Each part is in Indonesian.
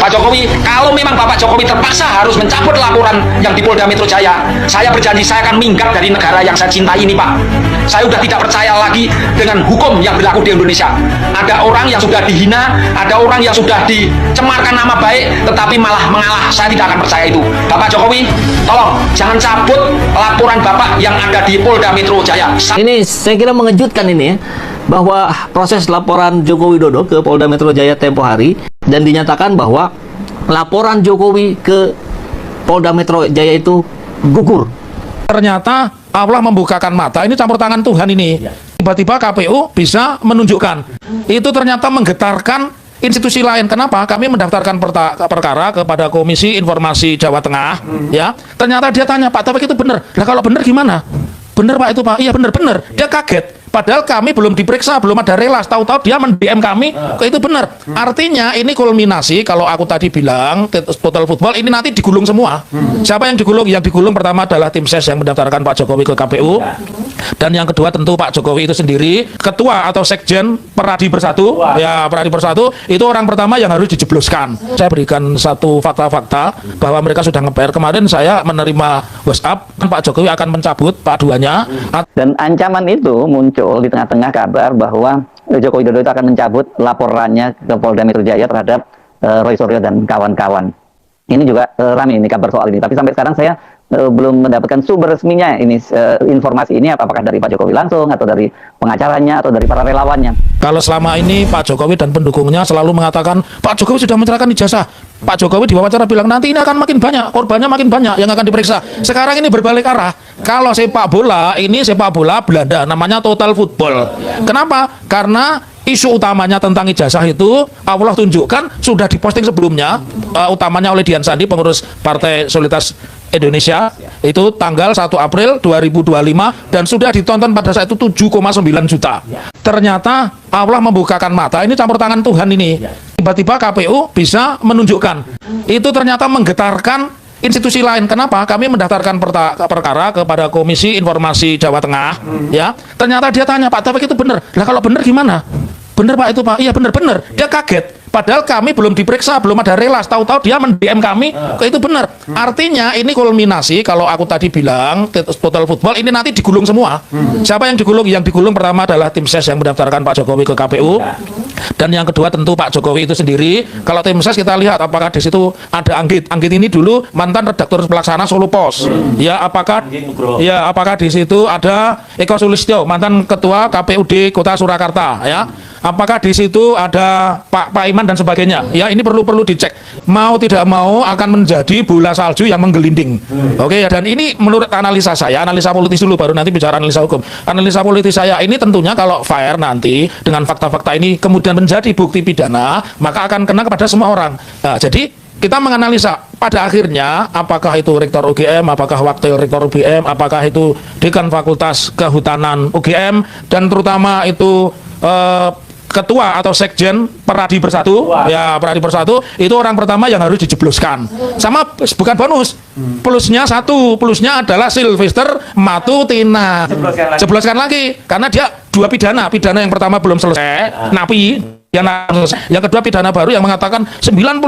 Pak Jokowi, kalau memang Bapak Jokowi terpaksa harus mencabut laporan yang di Polda Metro Jaya, saya berjanji saya akan minggat dari negara yang saya cintai ini, Pak. Saya sudah tidak percaya lagi dengan hukum yang berlaku di Indonesia. Ada orang yang sudah dihina, ada orang yang sudah dicemarkan nama baik, tetapi malah mengalah. Saya tidak akan percaya itu. Bapak Jokowi, tolong jangan cabut laporan Bapak yang ada di Polda Metro Jaya. Ini saya kira mengejutkan ini ya, bahwa proses laporan Joko Widodo ke Polda Metro Jaya tempo hari dan dinyatakan bahwa laporan Jokowi ke Polda Metro Jaya itu gugur. Ternyata Allah membukakan mata, ini campur tangan Tuhan ini. Tiba-tiba KPU bisa menunjukkan. Itu ternyata menggetarkan institusi lain. Kenapa? Kami mendaftarkan perkara kepada Komisi Informasi Jawa Tengah. Ya, ternyata dia tanya, Pak, tapi itu benar. Nah, kalau benar gimana? Benar, Pak, itu, Pak. Iya, benar. Dia kaget. Padahal kami belum diperiksa, belum ada relas. Tahu-tahu dia men-DM kami, itu benar. Artinya ini kulminasi, kalau aku tadi bilang, total football, ini nanti digulung semua. Siapa yang digulung? Yang digulung pertama adalah tim ses yang mendaftarkan Pak Jokowi ke KPU. Dan yang kedua tentu Pak Jokowi itu sendiri. Ketua atau sekjen Peradi Bersatu. Ya, Peradi Bersatu, itu orang pertama yang harus dijebloskan. Saya berikan satu fakta-fakta bahwa mereka sudah nge-PR. Kemarin saya menerima WhatsApp, Pak Jokowi akan mencabut Pak-duanya. Dan ancaman itu muncul di tengah-tengah kabar bahwa Joko Widodo itu akan mencabut laporannya ke Polda Metro Jaya terhadap Roy Suryo dan kawan-kawan. Ini juga ramai ini kabar soal ini. Tapi sampai sekarang saya belum mendapatkan sumber resminya ini informasi ini, apakah dari Pak Jokowi langsung atau dari pengacaranya atau dari para relawannya. Kalau selama ini Pak Jokowi dan pendukungnya selalu mengatakan Pak Jokowi sudah menyerahkan ijazah, Pak Jokowi di wawancara bilang nanti ini akan makin banyak, korbannya makin banyak yang akan diperiksa. Sekarang ini berbalik arah. Kalau sepak bola, ini sepak bola Belanda, namanya total football. Kenapa? Karena isu utamanya tentang ijazah itu Allah tunjukkan sudah diposting sebelumnya, utamanya oleh Dian Sandi, pengurus Partai Solidaritas Indonesia, itu tanggal 1 April 2025 dan sudah ditonton pada saat itu 7,9 juta. Ternyata Allah membukakan mata, ini campur tangan Tuhan ini. Tiba-tiba KPU bisa menunjukkan. Itu ternyata menggetarkan institusi lain. Kenapa? Kami mendaftarkan perkara kepada Komisi Informasi Jawa Tengah. Ya, ternyata dia tanya, Pak, tapi itu benar. Nah, kalau benar gimana? Benar, Pak, itu, Pak. Iya, benar. Dia kaget. Padahal kami belum diperiksa, belum ada relas. Tahu-tahu dia men-DM kami, itu benar. Artinya ini kulminasi, kalau aku tadi bilang total football, ini nanti digulung semua. Siapa yang digulung? Yang digulung pertama adalah tim ses yang mendaftarkan Pak Jokowi ke KPU. Dan yang kedua tentu Pak Jokowi itu sendiri. Kalau tim ses kita lihat apakah di situ ada Anggit. Anggit ini dulu mantan redaktur pelaksana Solo Pos. Ya, apakah di situ ada Eko Sulistyo, mantan ketua KPUD Kota Surakarta, ya. Apakah di situ ada Pak Iman dan sebagainya? Ya, ini perlu dicek. Mau tidak mau akan menjadi bola salju yang menggelinding. Oke, ya, dan ini menurut analisa saya, analisa politis dulu baru nanti bicara analisa hukum. Analisa politis saya ini tentunya kalau fair nanti dengan fakta-fakta ini kemudian menjadi bukti pidana, maka akan kena kepada semua orang. Nah, jadi kita menganalisa pada akhirnya apakah itu rektor UGM, apakah wakil rektor UGM, apakah itu dekan Fakultas Kehutanan UGM, dan terutama itu ketua atau sekjen Peradi Bersatu. Ya, Peradi Bersatu itu orang pertama yang harus dijebloskan. Sama bukan bonus. Plusnya adalah Sylvester Matutina. Jebloskan lagi karena dia dua pidana yang pertama belum selesai, napi. Yang kedua pidana baru yang mengatakan 99%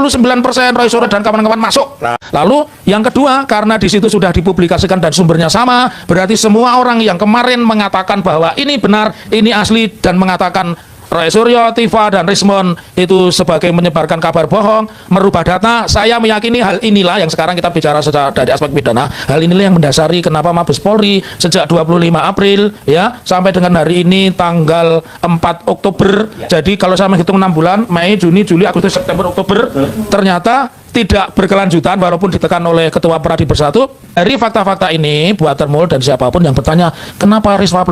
Roy Suryo dan kawan-kawan masuk. Lalu yang kedua karena di situ sudah dipublikasikan dan sumbernya sama, berarti semua orang yang kemarin mengatakan bahwa ini benar, ini asli dan mengatakan Roy Suryo, Tifa, dan Rismon itu sebagai menyebarkan kabar bohong, merubah data. Saya meyakini hal inilah yang sekarang kita bicara secara dari aspek pidana. Hal inilah yang mendasari kenapa Mabes Polri sejak 25 April ya sampai dengan hari ini tanggal 4 Oktober. Jadi kalau saya menghitung 6 bulan, Mei, Juni, Juli, Agustus, September, Oktober, ternyata tidak berkelanjutan walaupun ditekan oleh Ketua Peradi Bersatu. Dari fakta-fakta ini buat Termul dan siapapun yang bertanya kenapa Rismon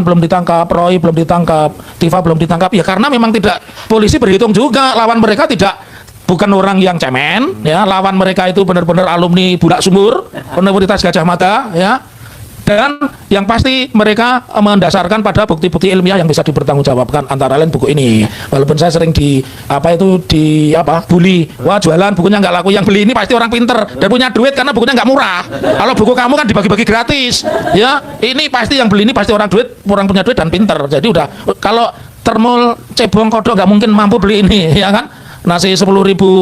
belum ditangkap, Roy belum ditangkap, Tifa belum ditangkap, ya karena memang tidak, polisi berhitung juga lawan mereka bukan orang yang cemen ya, lawan mereka itu benar-benar alumni Bulak Sumur Universitas Gajah Mada ya. Dan yang pasti mereka mendasarkan pada bukti-bukti ilmiah yang bisa dipertanggungjawabkan, antara lain buku ini. Walaupun saya sering bully, wah jualan bukunya nggak laku, yang beli ini pasti orang pinter dan punya duit karena bukunya nggak murah. Kalau buku kamu kan dibagi-bagi gratis, ya ini pasti yang beli ini pasti orang punya duit dan pinter. Jadi udah, kalau Termul cebong kodok nggak mungkin mampu beli ini, ya kan? nasi 10.000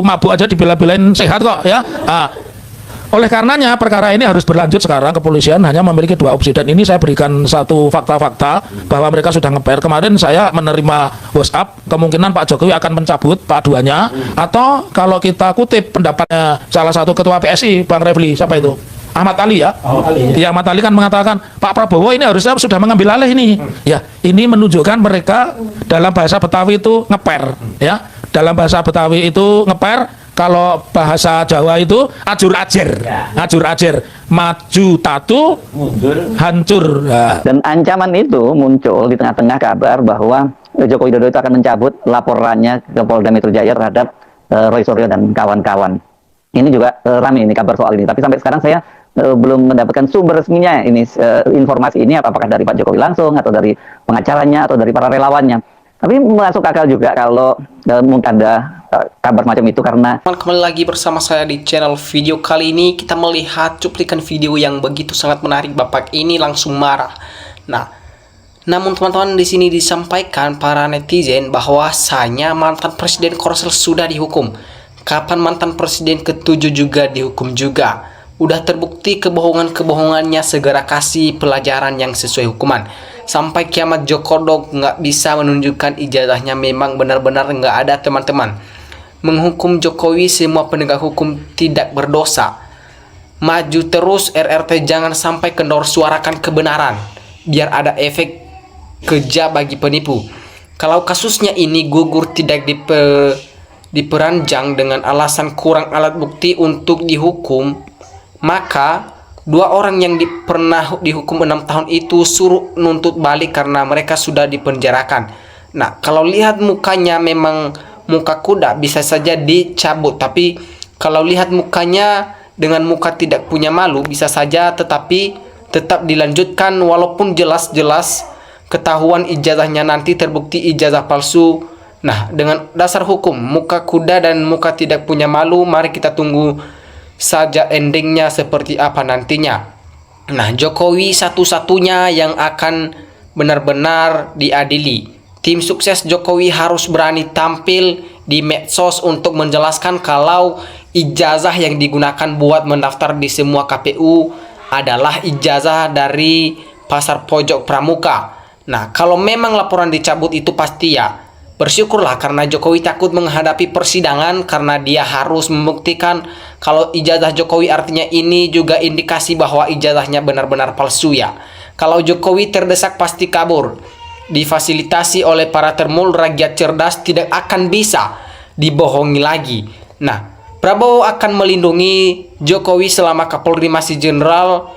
mabuk aja dibela-belain sehat kok ya. Oleh karenanya perkara ini harus berlanjut. Sekarang kepolisian hanya memiliki 2 opsi, dan ini saya berikan satu fakta-fakta bahwa mereka sudah ngeper. Kemarin saya menerima WhatsApp, kemungkinan Pak Jokowi akan mencabut Pak-duanya, atau kalau kita kutip pendapatnya salah satu ketua PSI, Bang Refli, siapa itu? Ahmad Ali ya. Ya, Ahmad Ali kan mengatakan Pak Prabowo ini harusnya sudah mengambil alih ini. Ya, ini menunjukkan mereka dalam bahasa Betawi itu ngeper ya. Dalam bahasa Betawi itu ngeper. Kalau bahasa Jawa itu ajur ajer, ajur ajer, maju tatu, hancur. Dan ancaman itu muncul di tengah-tengah kabar bahwa Joko Widodo itu akan mencabut laporannya ke Polda Metro Jaya terhadap Roy Suryo dan kawan-kawan. Ini juga ramai ini kabar soal ini. Tapi sampai sekarang saya belum mendapatkan sumber resminya ini informasi ini, apakah dari Pak Jokowi langsung atau dari pengacaranya atau dari para relawannya. Tapi masuk akal juga kalau mungkin ada kabar macam itu karena kembali lagi bersama saya di channel video kali ini. Kita melihat cuplikan video yang begitu sangat menarik. Bapak ini langsung marah. Nah, namun teman-teman, di sini disampaikan para netizen bahwasanya mantan Presiden Korsel sudah dihukum. Kapan mantan Presiden ke-7 juga dihukum juga. Udah terbukti kebohongan-kebohongannya, segera kasih pelajaran yang sesuai hukuman. Sampai kiamat Jokodok nggak bisa menunjukkan ijazahnya, memang benar-benar nggak ada teman-teman. Menghukum Jokowi, semua penegak hukum tidak berdosa. Maju terus RRT, jangan sampai kendor, suarakan kebenaran. Biar ada efek kerja bagi penipu. Kalau kasusnya ini gugur tidak diperanjang dengan alasan kurang alat bukti untuk dihukum, maka 2 orang yang pernah dihukum 6 tahun itu suruh nuntut balik karena mereka sudah dipenjarakan. Nah, kalau lihat mukanya memang muka kuda, bisa saja dicabut. Tapi kalau lihat mukanya dengan muka tidak punya malu, bisa saja tetapi tetap dilanjutkan walaupun jelas-jelas ketahuan ijazahnya nanti terbukti ijazah palsu. Nah, dengan dasar hukum muka kuda dan muka tidak punya malu, mari kita tunggu saja endingnya seperti apa nantinya. Nah, Jokowi satu-satunya yang akan benar-benar diadili. Tim sukses Jokowi harus berani tampil di medsos untuk menjelaskan kalau ijazah yang digunakan buat mendaftar di semua KPU adalah ijazah dari Pasar Pojok Pramuka. Nah, kalau memang laporan dicabut itu pasti ya bersyukurlah, karena Jokowi takut menghadapi persidangan karena dia harus membuktikan kalau ijazah Jokowi, artinya ini juga indikasi bahwa ijazahnya benar-benar palsu ya. Kalau Jokowi terdesak pasti kabur. Difasilitasi oleh para termul, rakyat cerdas tidak akan bisa dibohongi lagi. Nah, Prabowo akan melindungi Jokowi selama Kapolri masih Jenderal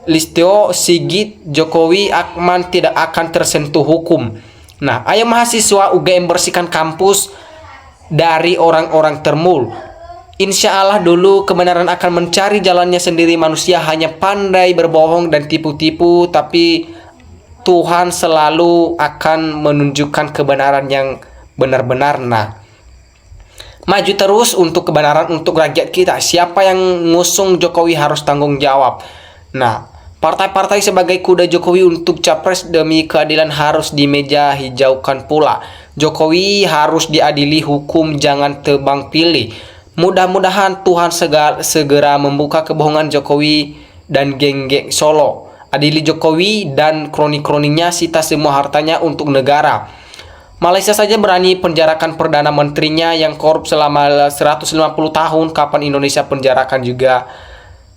Listio Sigit. Jokowi aman, tidak akan tersentuh hukum. Nah, ayo mahasiswa UGM bersihkan kampus dari orang-orang termul. Insya Allah dulu kebenaran akan mencari jalannya sendiri. Manusia hanya pandai berbohong dan tipu-tipu, tapi Tuhan selalu akan menunjukkan kebenaran yang benar-benar. Nah, maju terus untuk kebenaran, untuk rakyat kita. Siapa yang ngusung Jokowi harus tanggung jawab. Nah, partai-partai sebagai kuda Jokowi untuk capres demi keadilan harus di meja hijaukan pula. Jokowi harus diadili hukum, jangan tebang pilih. Mudah-mudahan Tuhan segera membuka kebohongan Jokowi dan geng-geng Solo. Adili Jokowi dan kroni-kroninya, sita semua hartanya untuk negara. Malaysia saja berani penjarakan Perdana Menterinya yang korup selama 150 tahun. Kapan Indonesia penjarakan juga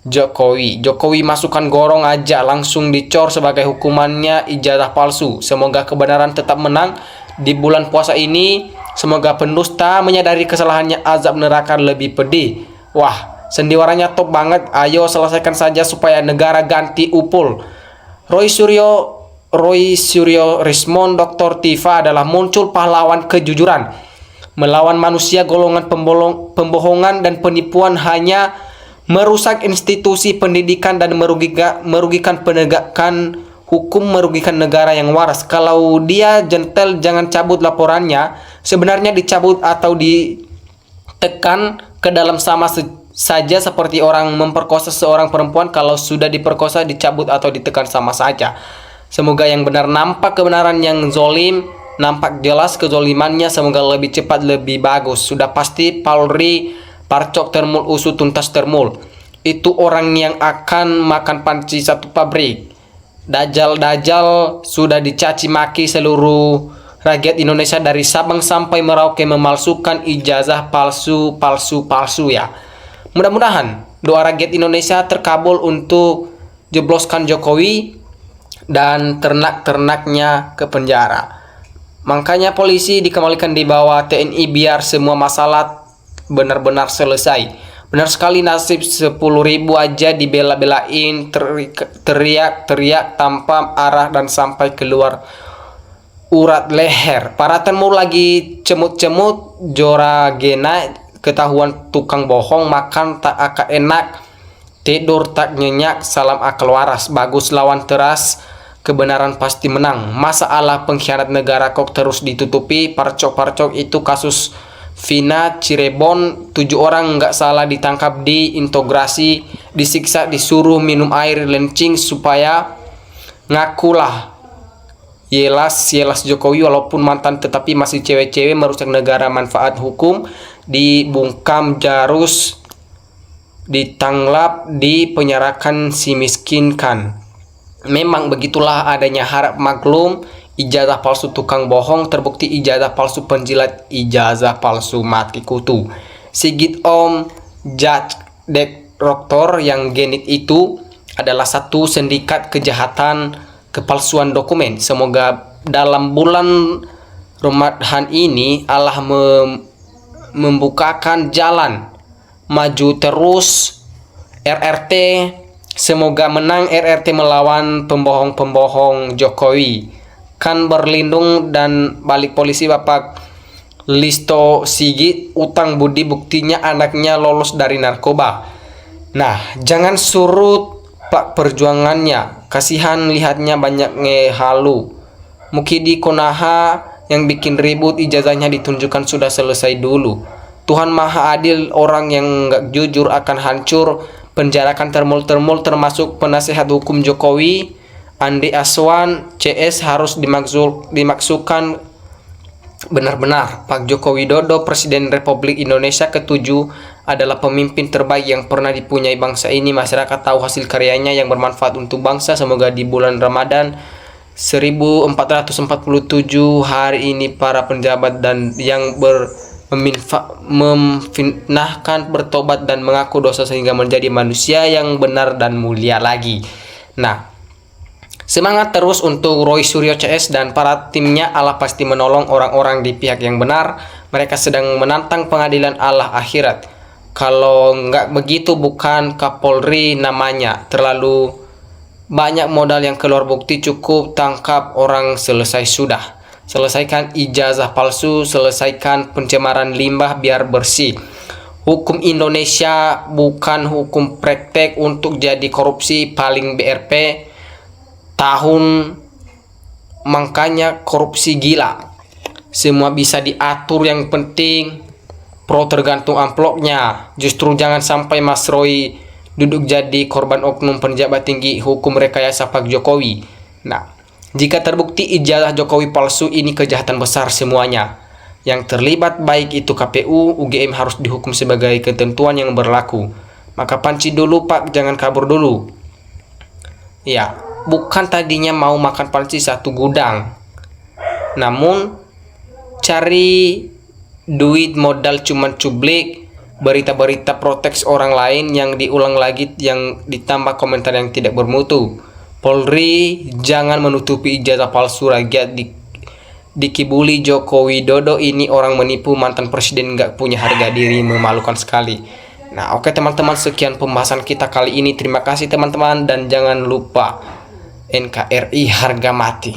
Jokowi? Jokowi masukkan gorong aja, langsung dicor sebagai hukumannya ijazah palsu. Semoga kebenaran tetap menang di bulan puasa ini. Semoga pendusta menyadari kesalahannya, azab neraka lebih pedih. Wah, sendiwaranya top banget. Ayo selesaikan saja supaya negara ganti upul. Roy Suryo Rismon Dr. Tifa adalah muncul pahlawan kejujuran. Melawan manusia golongan pembohongan dan penipuan hanya merusak institusi pendidikan dan merugikan penegakan hukum, merugikan negara yang waras. Kalau dia gentle, jangan cabut laporannya. Sebenarnya dicabut atau ditekan ke dalam sama saja seperti orang memperkosa seorang perempuan. Kalau sudah diperkosa, dicabut atau ditekan sama saja. Semoga yang benar nampak kebenaran, yang zolim nampak jelas kezolimannya. Semoga lebih cepat lebih bagus. Sudah pasti Polri parcok termul usut tuntas termul. Itu orang yang akan makan panci satu pabrik. Dajjal-dajjal sudah dicaci maki seluruh rakyat Indonesia dari Sabang sampai Merauke memalsukan ijazah palsu ya. Mudah-mudahan doa rakyat Indonesia terkabul untuk jebloskan Jokowi dan ternak-ternaknya ke penjara. Makanya polisi dikembalikan di bawah TNI biar semua masalah benar-benar selesai. Benar sekali, nasib 10.000 aja dibela-belain, teriak-teriak tanpa arah dan sampai keluar urat leher. Para temu lagi cemut-cemut, jora gena, ketahuan tukang bohong, makan tak akan enak, tidur tak nyenyak, salam akal waras. Bagus lawan teras, kebenaran pasti menang. Masalah pengkhianat negara kok terus ditutupi. Parcok-parcok itu kasus Vina Cirebon, 7 orang nggak salah ditangkap, diintegrasi, disiksa, disuruh minum air lencing supaya ngakulah yelas Jokowi walaupun mantan tetapi masih cewek-cewek, merusak negara, manfaat hukum, dibungkam jarus, ditanglap, dipenjarakan si miskin kan. Memang begitulah adanya harap maklum. Ijazah palsu tukang bohong terbukti, ijazah palsu penjilat, ijazah palsu mati kutu. Sigit Om Judge Dektor yang genit itu adalah satu sindikat kejahatan kepalsuan dokumen. Semoga dalam bulan Ramadan ini Allah membukakan jalan maju terus RRT. Semoga menang RRT melawan pembohong-pembohong Jokowi. Kan berlindung dan balik polisi Bapak Listo Sigit, utang budi buktinya anaknya lolos dari narkoba. Nah, jangan surut Pak perjuangannya, kasihan lihatnya banyak ngehalu. Mukidi Konaha yang bikin ribut, ijazahnya ditunjukkan sudah selesai dulu. Tuhan Maha Adil, orang yang nggak jujur akan hancur. Penjarakan termul-termul termasuk penasehat hukum Jokowi Andi Aswan CS harus dimaksudkan benar-benar. Pak Joko Widodo, Presiden Republik Indonesia ke-7, adalah pemimpin terbaik yang pernah dipunyai bangsa ini. Masyarakat tahu hasil karyanya yang bermanfaat untuk bangsa. Semoga di bulan Ramadan 1447 hari ini para penjabat dan yang memfitnahkan bertobat dan mengaku dosa sehingga menjadi manusia yang benar dan mulia lagi. Nah, semangat terus untuk Roy Suryo CS dan para timnya. Allah pasti menolong orang-orang di pihak yang benar. Mereka sedang menantang pengadilan Allah akhirat. Kalau nggak begitu bukan Kapolri namanya. Terlalu banyak modal yang keluar bukti, cukup tangkap orang selesai sudah. Selesaikan ijazah palsu, selesaikan pencemaran limbah biar bersih. Hukum Indonesia bukan hukum praktek untuk jadi korupsi paling BRP tahun, makanya korupsi gila. Semua bisa diatur, yang penting pro tergantung amplopnya. Justru jangan sampai Mas Roy duduk jadi korban oknum penjabat tinggi hukum rekayasa Pak Jokowi. Nah, jika terbukti ijazah Jokowi palsu, ini kejahatan besar semuanya. Yang terlibat baik itu KPU, UGM harus dihukum sebagai ketentuan yang berlaku. Maka panci dulu Pak, jangan kabur dulu. Ya, bukan tadinya mau makan panci satu gudang, namun cari duit modal cuman cublik, berita-berita protes orang lain yang diulang lagi, yang ditambah komentar yang tidak bermutu. Polri jangan menutupi ijazah palsu rakyat. Dikibuli Joko Widodo ini orang menipu, mantan presiden nggak punya harga diri, memalukan sekali. Nah, oke teman-teman, sekian pembahasan kita kali ini. Terima kasih teman-teman dan jangan lupa NKRI harga mati.